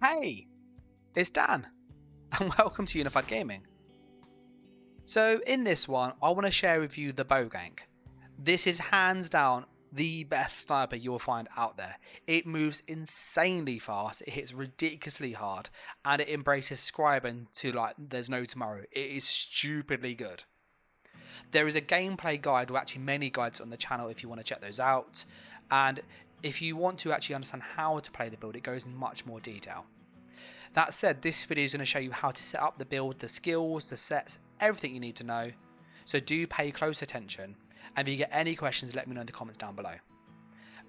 Hey, it's Dan, and welcome to Unified Gaming. So in this one, I want to share with you the Bowgank. This is hands down the best sniper you'll find out there. It moves insanely fast, it hits ridiculously hard, and it embraces scribing to like there's no tomorrow. It is stupidly good. There is a gameplay guide, or actually many guides on the channel if you want to check those out, and if you want to actually understand how to play the build, it goes in much more detail. That said, this video is going to show you how to set up the build, the skills, the sets, everything you need to know. So do pay close attention, and if you get any questions, let me know in the comments down below.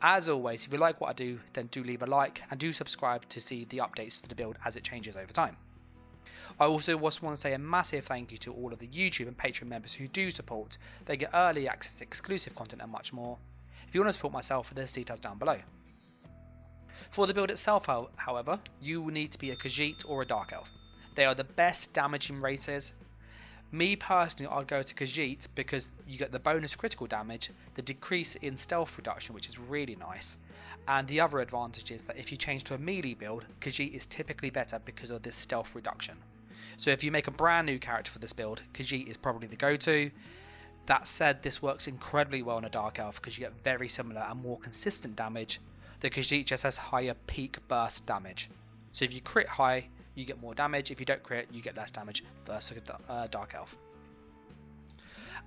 As always, if you like what I do, then do leave a like and do subscribe to see the updates to the build as it changes over time. I also just want to say a massive thank you to all of the YouTube and Patreon members who do support. They get early access, exclusive content and much more. If you want to support myself, there's details down below. For the build itself, however, you will need to be a Khajiit or a Dark Elf. They are the best damaging races. Me personally, I'll go to Khajiit because you get the bonus critical damage, the decrease in stealth reduction, which is really nice, and the other advantage is that if you change to a melee build, Khajiit is typically better because of this stealth reduction. So if you make a brand new character for this build, Khajiit is probably the go-to. That said, this works incredibly well in a Dark Elf because you get very similar and more consistent damage. The Khajiit just has higher peak burst damage. So if you crit high, you get more damage. If you don't crit, you get less damage versus a Dark Elf.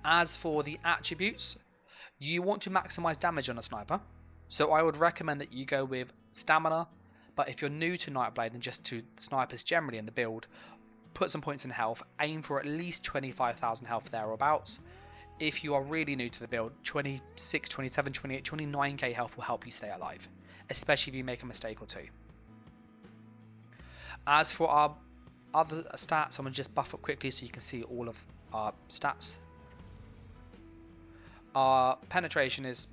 As for the attributes, you want to maximize damage on a sniper. So I would recommend that you go with stamina. But if you're new to Nightblade and just to snipers generally in the build, put some points in health. Aim for at least 25,000 health thereabouts. If you are really new to the build, 26, 27, 28, 29k health will help you stay alive, especially if you make a mistake or two. As for our other stats, I'm going to just buff up quickly so you can see all of our stats. Our penetration is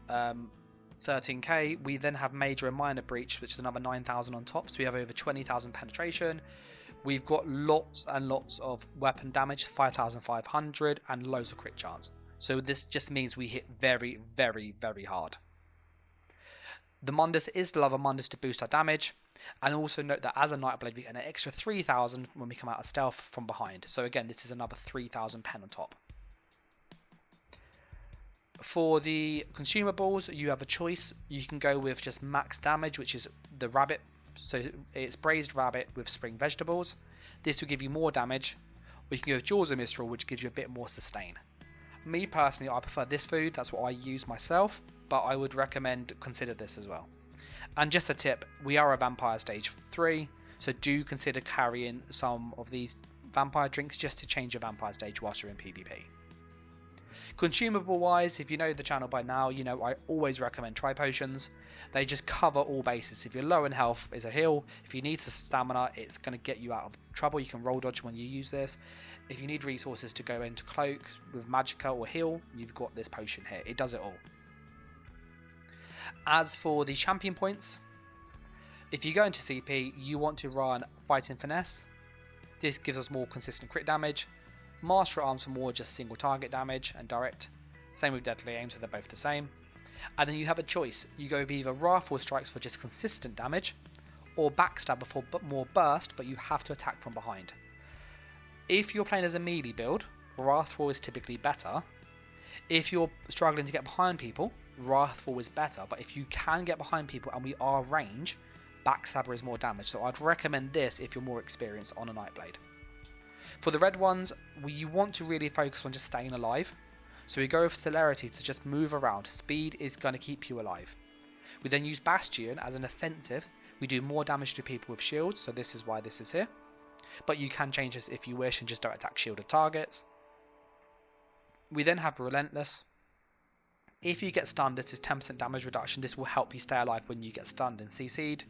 13k. We then have major and minor breach, which is another 9,000 on top, so we have over 20,000 penetration. We've got lots and lots of weapon damage, 5,500, and loads of crit chance. So this just means we hit very, very, very hard. The Mundus is the Lava Mundus to boost our damage. And also note that as a Nightblade, we get an extra 3,000 when we come out of stealth from behind. So again, this is another 3,000 pen on top. For the consumables, you have a choice. You can go with just max damage, which is the rabbit. So it's braised rabbit with spring vegetables. This will give you more damage. Or you can go with Jaws of Mistral, which gives you a bit more sustain. Me personally, I prefer this food. That's what I use myself. But I would recommend consider this as well. And just a tip, we are a vampire stage 3. So do consider carrying some of these vampire drinks just to change your vampire stage whilst you're in PvP. Consumable wise, if you know the channel by now, you know I always recommend tri-potions. They just cover all bases. If you're low in health, it's a heal. If you need some stamina, it's going to get you out of trouble. You can roll dodge when you use this. If you need resources to go into cloak with magicka or heal, you've got this potion here. It does it all. As for the champion points, if you go into CP, you want to run Fighting Finesse. This gives us more consistent crit damage. Master Arms for more just single target damage and direct. Same with Deadly Aim, so they're both the same. And then you have a choice. You go with either Wrathful Strikes for just consistent damage, or Backstabber for more burst, but you have to attack from behind. If you're playing as a melee build, Wrathful is typically better. If you're struggling to get behind people, Wrathful is better, but if you can get behind people and we are range, Backstabber is more damage, so I'd recommend this if you're more experienced on a Nightblade. For the red ones, you want to really focus on just staying alive. So we go with celerity to just move around. Speed is going to keep you alive. We then use Bastion as an offensive. We do more damage to people with shields, so this is why this is here. But you can change this if you wish and just don't attack shielded targets. We then have Relentless. If you get stunned, this is 10% damage reduction. This will help you stay alive when you get stunned and CC'd.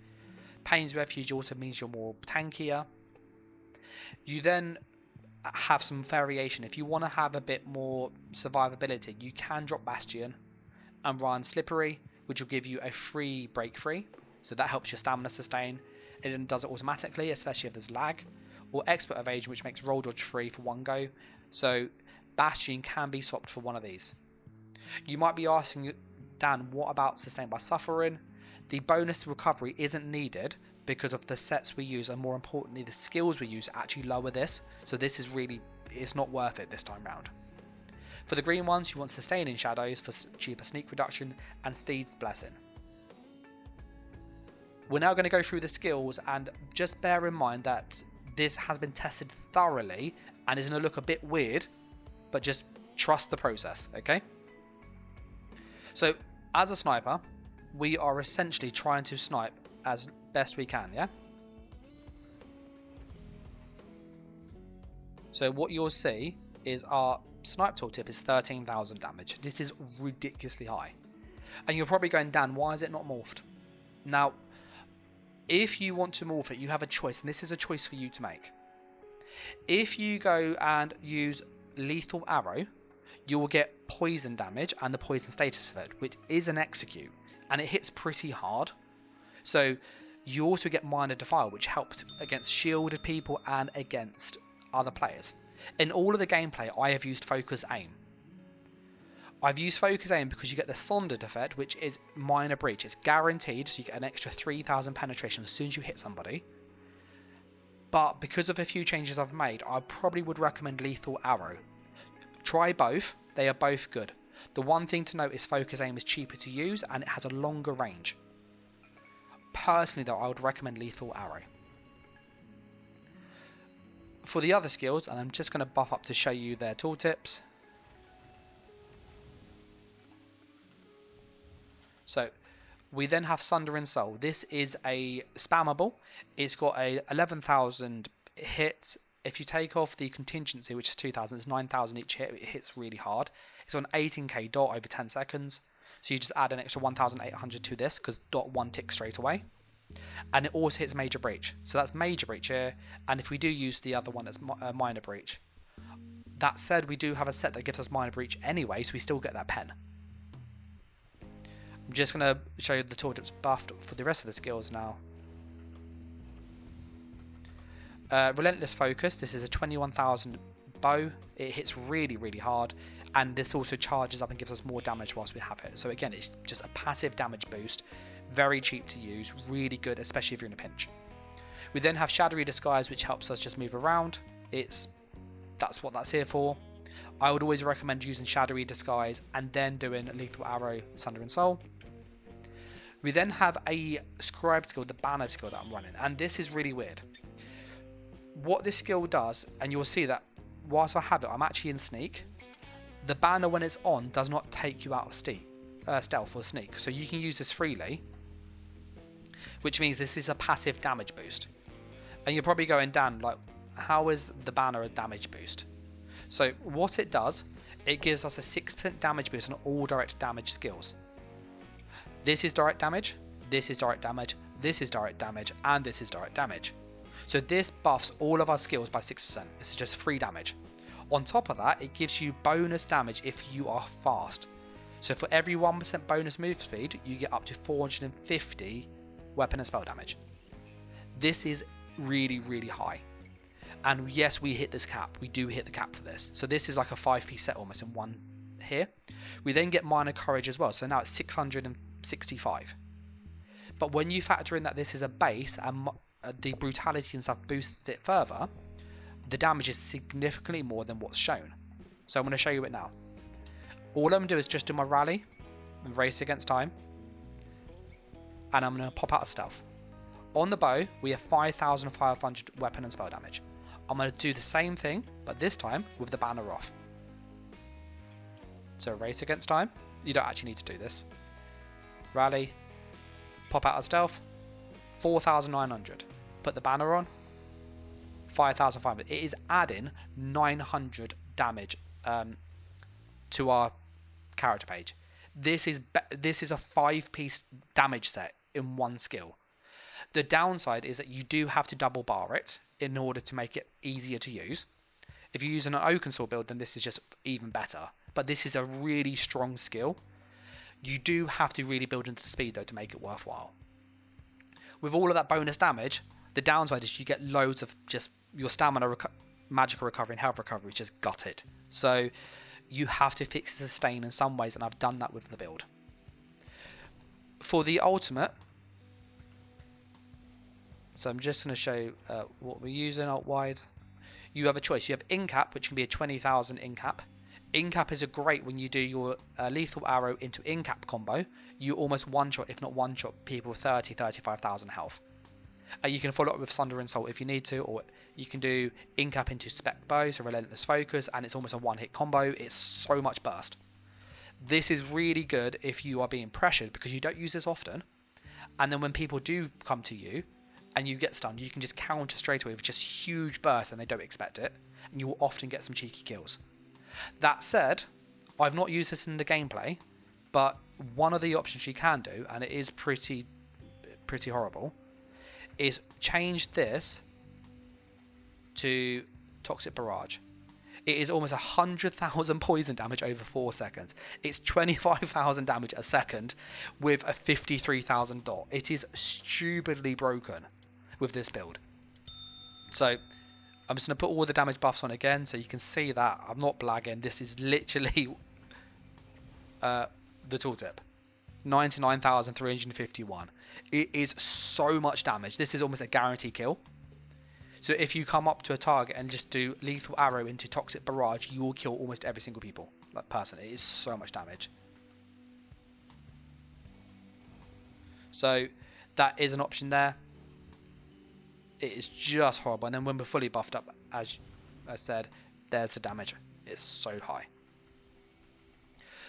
Pain's Refuge also means you're more tankier. You then have some variation. If you want to have a bit more survivability, you can drop Bastion and run Slippery, which will give you a free break free. So that helps your stamina sustain. It does it automatically, especially if there's lag. Or Expert Evasion, which makes roll dodge free for one go. So Bastion can be swapped for one of these. You might be asking, Dan, what about Sustain by Suffering? The bonus recovery isn't needed because of the sets we use, and more importantly the skills we use actually lower this, so this is really, it's not worth it this time round. For the green ones, you want Sustaining Shadows for cheaper sneak reduction and Steed's Blessing. We're now going to go through the skills, and just bear in mind that this has been tested thoroughly and is going to look a bit weird, but just trust the process, okay? So as a sniper, we are essentially trying to snipe as best we can, yeah? So what you'll see is our snipe tooltip is 13,000 damage. This is ridiculously high. And you're probably going, Dan, why is it not morphed? Now, if you want to morph it, you have a choice, and this is a choice for you to make. If you go and use Lethal Arrow, you will get poison damage and the poison status of it, which is an execute, and it hits pretty hard. So you also get Minor Defile, which helps against shielded people and against other players. In all of the gameplay, I have used Focus Aim. I've used Focus Aim because you get the Sonded effect, which is Minor Breach. It's guaranteed, so you get an extra 3,000 penetration as soon as you hit somebody. But because of a few changes I've made, I probably would recommend Lethal Arrow. Try both, they are both good. The one thing to note is Focus Aim is cheaper to use and it has a longer range. Personally though, I would recommend Lethal Arrow. For the other skills, and I'm just going to buff up to show you their tooltips. So we then have Sundering Soul. This is a spammable. It's got a 11,000 hits. If you take off the contingency, which is 2,000, it's 9,000 each hit. It hits really hard. It's on 18k dot over 10 seconds. So you just add an extra 1,800 to this because dot 1 ticks straight away. And it also hits Major Breach. So that's Major Breach here. And if we do use the other one, it's Minor Breach. That said, we do have a set that gives us Minor Breach anyway, so we still get that pen. I'm just going to show you the tooltips buffed for the rest of the skills now. Relentless Focus. This is a 21,000 bow. It hits really, really hard. And this also charges up and gives us more damage whilst we have it. So again, it's just a passive damage boost. Very cheap to use. Really good, especially if you're in a pinch. We then have Shadowy Disguise, which helps us just move around. That's what that's here for. I would always recommend using Shadowy Disguise and then doing Lethal Arrow, Sundering Soul. We then have a Scribe skill, the Banner skill that I'm running, and this is really weird. What this skill does, and you'll see that whilst I have it, I'm actually in Sneak. The Banner, when it's on, does not take you out of stealth or sneak, so you can use this freely, which means this is a passive damage boost. And you're probably going, Dan, like, how is the Banner a damage boost? So what it does, it gives us a 6% damage boost on all direct damage skills. This is direct damage, this is direct damage, this is direct damage, and this is direct damage. So this buffs all of our skills by 6%. This is just free damage. On top of that, it gives you bonus damage if you are fast. So for every 1% bonus move speed, you get up to 450 weapon and spell damage. This is really, really high. And yes, we hit this cap. We do hit the cap for this. So this is like a 5p set almost in one here. We then get Minor Courage as well. So now it's 665. But when you factor in that this is a base and the brutality and stuff boosts it further, the damage is significantly more than what's shown. So I'm going to show you it now. All I'm going to do is just do my rally and race against time. And I'm going to pop out of stealth. On the bow, we have 5,500 weapon and spell damage. I'm going to do the same thing, but this time with the banner off. So race against time. You don't actually need to do this. Rally. Pop out of stealth. 4,900. Put the banner on. 5,500. It is adding 900 damage to our character page. This is a 5-piece damage set in one skill. The downside is that you do have to double bar it in order to make it easier to use. If you're using an Oakensor build, then this is just even better. But this is a really strong skill. You do have to really build into the speed though to make it worthwhile. With all of that bonus damage, the downside is you get loads of just your stamina, magical recovery and health recovery is just gutted. So you have to fix the sustain in some ways, and I've done that with the build. For the ultimate, So I'm just going to show what we're using alt-wise. You have a choice. You have in-cap, which can be a 20,000 in-cap. In-cap is a great when you do your lethal arrow into in-cap combo. You almost one-shot, if not one-shot, people with 35,000 health. You can follow up with Thunder and Salt if you need to, or you can do in-cap into spec bow, so relentless focus, and it's almost a one-hit combo. It's so much burst. This is really good if you are being pressured because you don't use this often. And then when people do come to you and you get stunned, you can just counter straight away with just huge bursts and they don't expect it. And you will often get some cheeky kills. That said, I've not used this in the gameplay, but one of the options you can do, and it is pretty horrible, is change this to Toxic Barrage. It is almost 100,000 poison damage over 4 seconds. It's 25,000 damage a second with a 53,000 dot. It is stupidly broken with this build. So I'm just going to put all the damage buffs on again so you can see that. I'm not blagging. This is literally the tooltip. 99,351. It is so much damage. This is almost a guarantee kill. So if you come up to a target and just do lethal arrow into Toxic Barrage, you will kill almost every single person. It is so much damage. So that is an option there. It is just horrible. And then when we're fully buffed up, as I said, there's the damage. It's so high.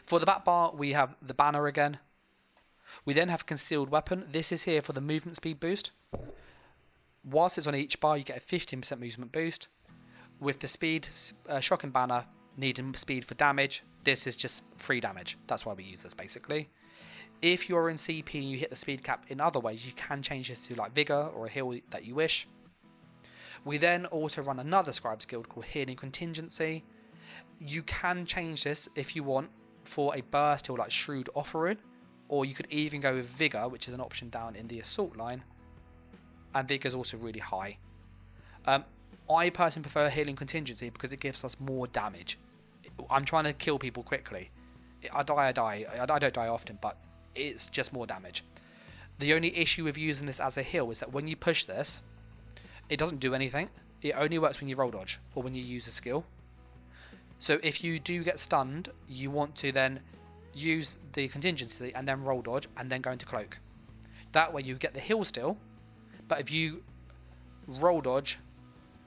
For the back bar, we have the banner again. We then have Concealed Weapon. This is here for the movement speed boost. Whilst it's on each bar, you get a 15% movement boost. With the speed, shocking banner, needing speed for damage, this is just free damage. That's why we use this basically. If you're in CP and you hit the speed cap in other ways, you can change this to like Vigor or a heal that you wish. We then also run another scribe skill called Healing Contingency. You can change this if you want for a burst heal like Shrewd Offering, or you could even go with Vigor, which is an option down in the assault line. And Vigor is also really high. I personally prefer Healing Contingency because it gives us more damage. I'm trying to kill people quickly. I die. I don't die often, but it's just more damage. The only issue with using this as a heal is that when you push this, it doesn't do anything. It only works when you roll dodge or when you use a skill. So if you do get stunned, you want to then use the contingency and then roll dodge and then go into cloak. That way you get the heal still. But if you roll dodge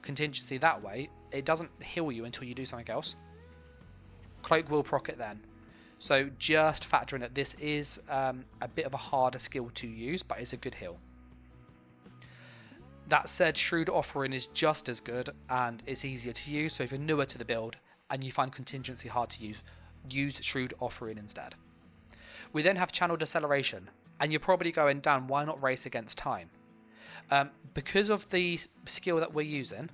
contingency that way, it doesn't heal you until you do something else. Cloak will proc it then. So just factor in that this is a bit of a harder skill to use, but it's a good heal. That said, Shrewd Offering is just as good and it's easier to use. So if you're newer to the build and you find contingency hard to use Shrewd Offering instead. We then have Channel Deceleration, and you're probably going, Dan, why not race against time? Because of the skill that we're using,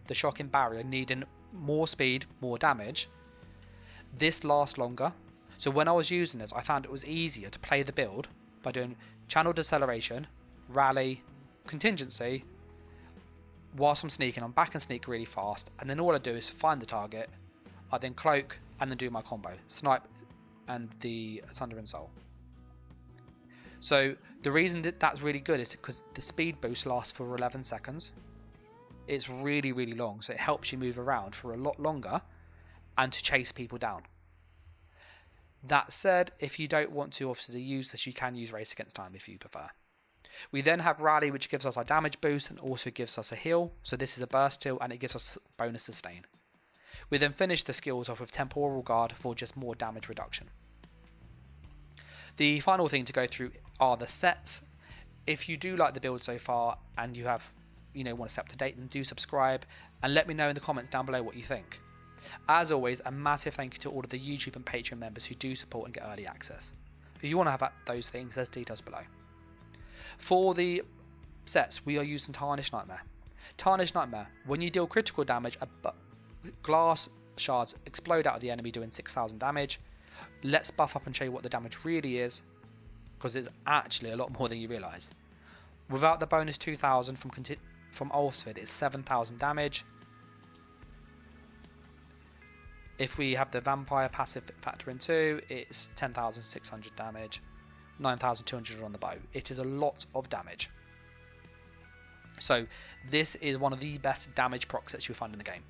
the Shocking Barrier needing more speed, more damage, this lasts longer. So when I was using this, I found it was easier to play the build by doing Channel Deceleration, Rally, Contingency. Whilst I'm sneaking, I'm back and sneak really fast, and then all I do is find the target, I then cloak, and then do my combo, Snipe and the Thunder and Soul. So the reason that that's really good is because the speed boost lasts for 11 seconds. It's really, really long, so it helps you move around for a lot longer and to chase people down. That said, if you don't want to obviously use this, you can use Race Against Time if you prefer. We then have Rally, which gives us our damage boost and also gives us a heal. So this is a burst heal and it gives us bonus sustain. We then finish the skills off with Temporal Guard for just more damage reduction. The final thing to go through are the sets. If you do like the build so far and you have, want to stay up to date, then do subscribe and let me know in the comments down below what you think. As always, a massive thank you to all of the YouTube and Patreon members who do support and get early access. If you want to have those things, there's details below. For the sets, we are using Tarnished Nightmare. Tarnished Nightmare, when you deal critical damage, glass shards explode out of the enemy doing 6,000 damage. Let's buff up and show you what the damage really is, because it's actually a lot more than you realise. Without the bonus 2,000 from Ulsford, it's 7,000 damage. If we have the Vampire passive factor in too, it's 10,600 damage, 9,200 on the bow. It is a lot of damage. So this is one of the best damage proc sets you'll find in the game.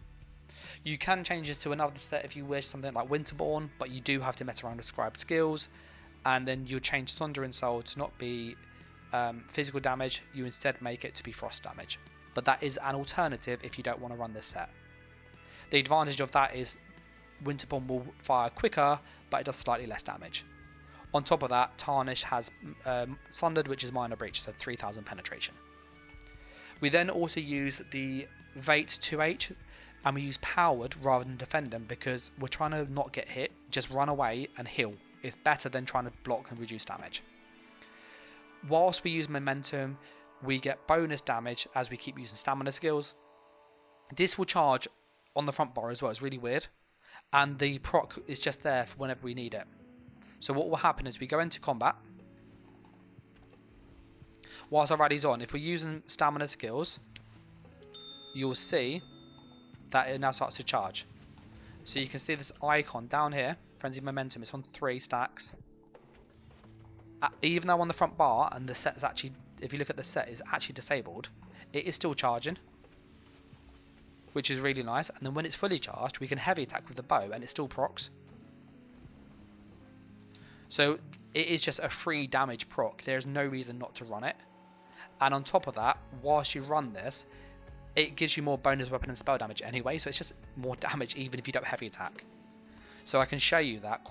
You can change this to another set if you wish, something like Winterborn, but you do have to mess around with Scribe skills, and then you'll change Sundering Soul to not be physical damage, you instead make it to be frost damage. But that is an alternative if you don't want to run this set. The advantage of that is Winterborn will fire quicker, but it does slightly less damage. On top of that, Tarnish has Sundered, which is minor breach, so 3000 penetration. We then also use the Vate 2H, and we use Powered rather than Defendant because we're trying to not get hit, just run away and heal. It's better than trying to block and reduce damage. Whilst we use Momentum, we get bonus damage as we keep using stamina skills. This will charge on the front bar as well, it's really weird. And the proc is just there for whenever we need it. So what will happen is we go into combat. Whilst our rally's on, if we're using stamina skills, you'll see that it now starts to charge. So you can see this icon down here, Frenzy Momentum, it's on 3 stacks. Even though on the front bar, and the set is actually, if you look at the set, is actually disabled, it is still charging, which is really nice. And then when it's fully charged, we can heavy attack with the bow, and it still procs. So it is just a free damage proc. There's no reason not to run it. And on top of that, whilst you run this, it gives you more bonus weapon and spell damage anyway, so it's just more damage even if you don't heavy attack. So I can show you that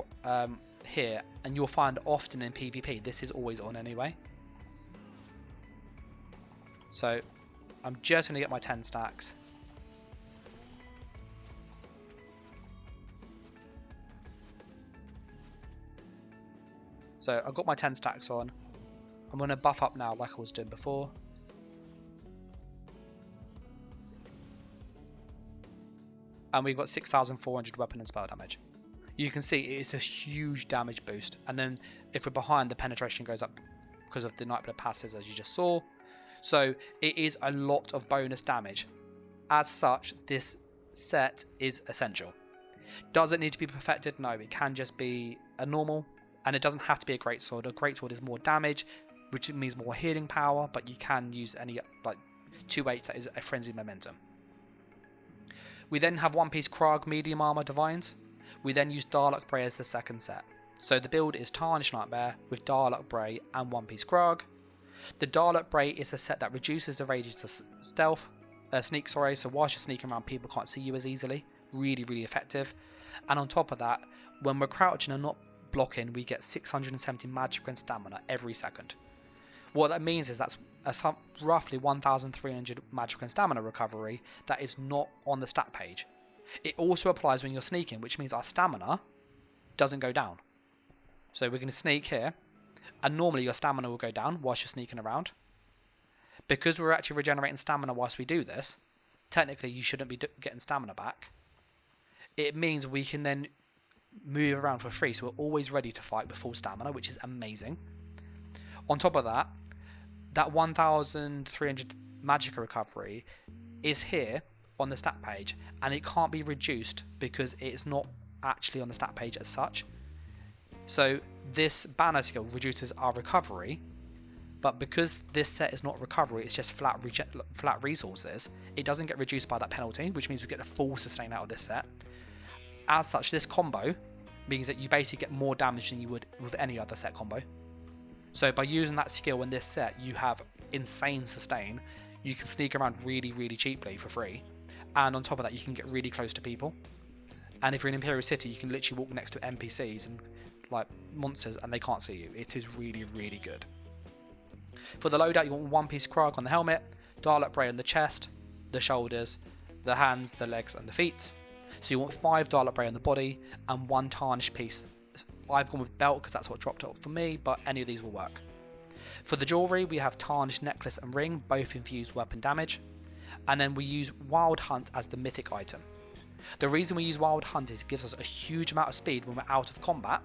here, and you'll find often in PvP this is always on anyway. So I'm just going to get my 10 stacks. So I've got my 10 stacks on. I'm going to buff up now like I was doing before. And we've got 6,400 weapon and spell damage. You can see it's a huge damage boost. And then if we're behind, the penetration goes up because of the Nightblade passives, as you just saw. So it is a lot of bonus damage. As such, this set is essential. Does it need to be perfected? No, it can just be a normal. And it doesn't have to be a greatsword. A greatsword is more damage, which means more healing power, but you can use any, like 2/8 that is a frenzied momentum. We then have one piece Krag medium armor divines. We then use Darlock Bray as the second set. So the build is Tarnish Nightmare with Darlock Bray and one piece Krag. The Darlock Bray is a set that reduces the radius of sneak, so whilst you're sneaking around, people can't see you as easily. Really, really effective. And on top of that, when we're crouching and not blocking, we get 670 magic and stamina every second. What that means is that's roughly 1,300 magic and stamina recovery that is not on the stat page. It also applies when you're sneaking, which means our stamina doesn't go down. So we're going to sneak here, and normally your stamina will go down whilst you're sneaking around. Because we're actually regenerating stamina whilst we do this, technically you shouldn't be getting stamina back. It means we can then move around for free, so we're always ready to fight with full stamina, which is amazing. On top of that, that 1,300 magicka recovery is here on the stat page, and it can't be reduced because it's not actually on the stat page as such. So this banner skill reduces our recovery, but because this set is not recovery, it's just flat resources, it doesn't get reduced by that penalty, which means we get a full sustain out of this set. As such, this combo means that you basically get more damage than you would with any other set combo. So by using that skill in this set, you have insane sustain. You can sneak around really, really cheaply for free. And on top of that, you can get really close to people. And if you're in Imperial City, you can literally walk next to NPCs and like monsters and they can't see you. It is really, really good. For the loadout, you want one piece Krag on the helmet, Darlock Bray on the chest, the shoulders, the hands, the legs and the feet. So you want 5 Darlock Bray on the body and 1 tarnished piece. I've gone with belt because that's what dropped off for me, but any of these will work. For the jewellery, we have tarnished necklace and ring, both infused weapon damage. And then we use Wild Hunt as the mythic item. The reason we use Wild Hunt is it gives us a huge amount of speed when we're out of combat.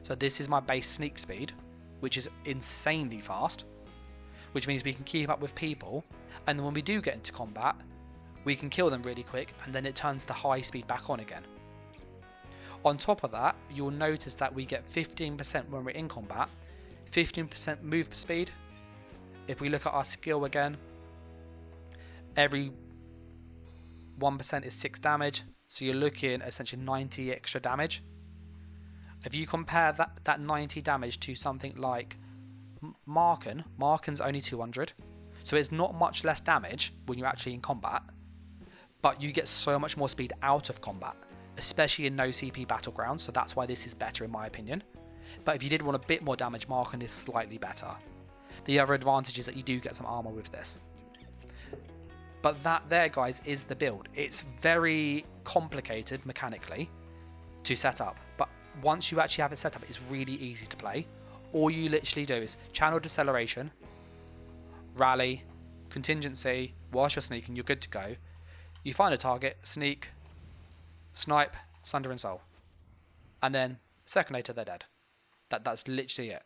So this is my base sneak speed, which is insanely fast, which means we can keep up with people, and then when we do get into combat, we can kill them really quick, and then it turns the high speed back on again. On top of that, you'll notice that we get 15% when we're in combat, 15% move speed. If we look at our skill again, Every 1% is 6 damage, so you're looking at essentially 90 extra damage. If you compare that 90 damage to something like Marken's only 200, so it's not much less damage when you're actually in combat, but you get so much more speed out of combat, especially in no CP battlegrounds, so that's why this is better in my opinion. But if you did want a bit more damage, Marken is slightly better. The other advantage is that you do get some armor with this. But that there, guys, is the build. It's very complicated mechanically to set up, but once you actually have it set up, it's really easy to play. All you literally do is channel deceleration, rally, contingency, whilst you're sneaking, you're good to go. You find a target, sneak, snipe, sunder and soul. And then a second later, they're dead. That's literally it.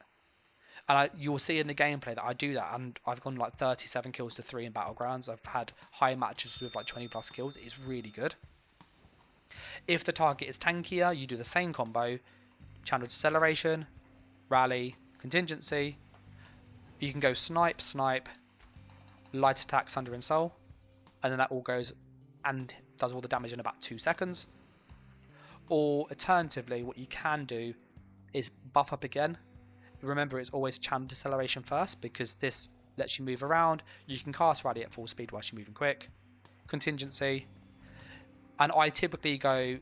And you'll see in the gameplay that I do that, and I've gone like 37 kills to 3 in Battlegrounds. I've had high matches with like 20 plus kills. It's really good. If the target is tankier, you do the same combo, channel deceleration, rally, contingency. You can go snipe, light attack, sunder and soul, and then that all goes and does all the damage in about 2 seconds. Or alternatively, what you can do is buff up again. Remember, it's always channel deceleration first because this lets you move around. You can cast rally at full speed whilst you're moving quick. Contingency. And I typically go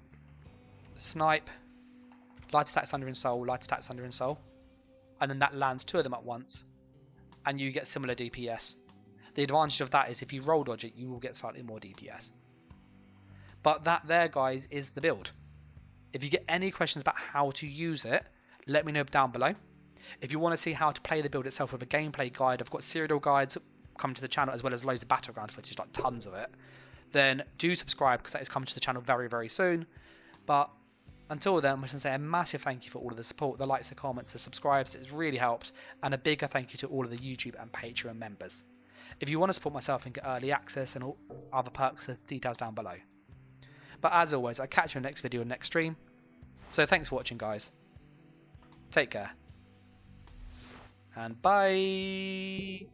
snipe, light attack, sunder and soul, light attack, sunder and soul. And then that lands 2 of them at once. And you get similar DPS. The advantage of that is if you roll dodge it, you will get slightly more DPS. But that there, guys, is the build. If you get any questions about how to use it, let me know down below. If you want to see how to play the build itself with a gameplay guide, I've got serial guides coming to the channel as well as loads of battleground footage, like tons of it. Then do subscribe because that is coming to the channel very, very soon. But until then, I'm just going to say a massive thank you for all of the support, the likes, the comments, the subscribes. It really helps. And a bigger thank you to all of the YouTube and Patreon members. If you want to support myself and get early access and all other perks, there's details down below. But as always, I'll catch you in the next video and next stream. So thanks for watching, guys. Take care. And bye.